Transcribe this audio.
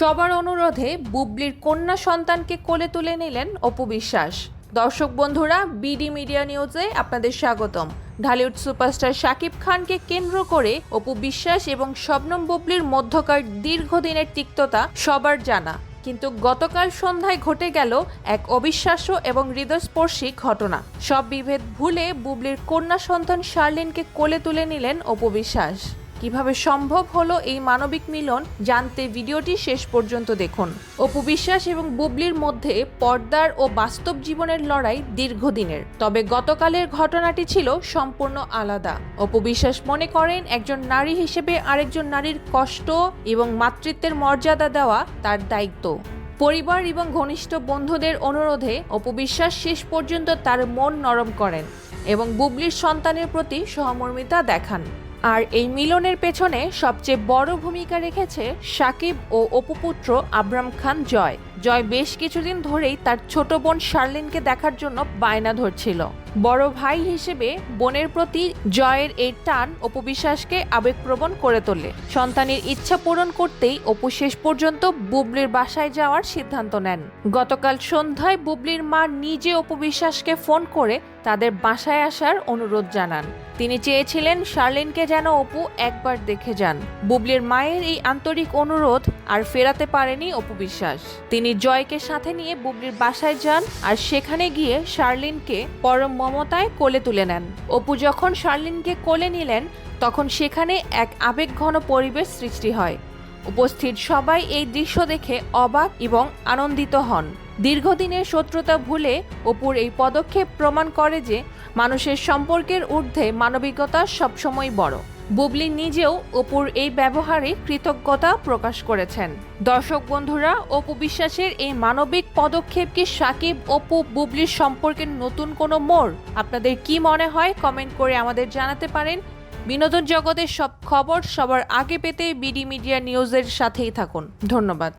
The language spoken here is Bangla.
সবার অনুরোধে বুবলির কন্যা সন্তানকে কোলে তুলে নিলেন অপু বিশ্বাস। দর্শক বন্ধুরা, বিডি মিডিয়া নিউজে আপনাদের স্বাগতম। ঢালিউড সুপারস্টার শাকিব খানকে কেন্দ্র করে অপু বিশ্বাস এবং শবনম বুবলির মধ্যকার দীর্ঘদিনের তিক্ততা সবার জানা, কিন্তু গতকাল সন্ধ্যায় ঘটে গেল এক অবিশ্বাস্য এবং হৃদয়স্পর্শী ঘটনা। সব বিভেদ ভুলে বুবলির কন্যা সন্তান শার্লিনকে কোলে তুলে নিলেন অপু বিশ্বাস। কিভাবে সম্ভব হলো এই মানবিক মিলন জানতে ভিডিওটি শেষ পর্যন্ত দেখুন। অপু বিশ্বাস এবং বুবলির মধ্যে পর্দার ও বাস্তব জীবনের লড়াই দীর্ঘদিনের, তবে গতকালের ঘটনাটি ছিল সম্পূর্ণ আলাদা। অপু বিশ্বাস মনে করেন একজন নারী হিসেবে আরেকজন নারীর কষ্ট এবং মাতৃত্বের মর্যাদা দেওয়া তার দায়িত্ব। পরিবার এবং ঘনিষ্ঠ বন্ধুদের অনুরোধে অপু বিশ্বাস শেষ পর্যন্ত তার মন নরম করেন এবং বুবলির সন্তানের প্রতি সহমর্মিতা দেখান। আর এই মিলনের পেছনে সবচেয়ে বড় ভূমিকা রেখেছে শাকিব ও অপু পুত্র আবরাম খান জয়। জয় বেশ কিছুদিন ধরেই তার ছোট বোন শার্লিনকে দেখার জন্য বায়না ধরছিল। বড় ভাই হিসেবে বোনের প্রতি জয়ের এই টান অপু বিশ্বাসকে আবেগপ্রবণ করে তোলে। সন্তানের ইচ্ছা পূরণ করতেই অপু শেষ পর্যন্ত বুবলির বাসায় যাওয়ার সিদ্ধান্ত নেন। গতকাল সন্ধ্যায় বুবলির মা নিজে অপু বিশ্বাসকে ফোন করে তাদের বাসায় আসার অনুরোধ জানান। তিনি চেয়েছিলেন শার্লিনকে যেন অপু একবার দেখে যান। বুবলির মায়ের এই আন্তরিক অনুরোধ আর ফেরাতে পারেনি অপু বিশ্বাস। তিনি জয়কে সাথে নিয়ে বুবলির বাসায় যান আর সেখানে গিয়ে শার্লিনকে পরম মমতায় কোলে তুলে নেন। অপু যখন শার্লিনকে কোলে নিলেন তখন সেখানে এক আবেগঘন পরিবেশ সৃষ্টি হয়। উপস্থিত সবাই এই দৃশ্য দেখে অবাক এবং আনন্দিত হন। দীর্ঘদিনের শত্রুতা ভুলে অপুর এই পদক্ষেপ প্রমাণ করে যে মানুষের সম্পর্কের ঊর্ধ্বে মানবিকতা সবসময় বড়। বুবলি নিজেও অপুর এই ব্যবহারে কৃতজ্ঞতা প্রকাশ করেছেন। দর্শক বন্ধুরা, অপু বিশ্বাসের এই মানবিক পদক্ষেপ কি শাকিব অপু বুবলির সম্পর্কের নতুন কোনো মোড়? আপনাদের কি মনে হয় কমেন্ট করে আমাদের জানাতে পারেন। বিনোদন জগতের সব খবর সবার আগে পেতে বিডি মিডিয়া নিউজের সাথেই থাকুন। ধন্যবাদ।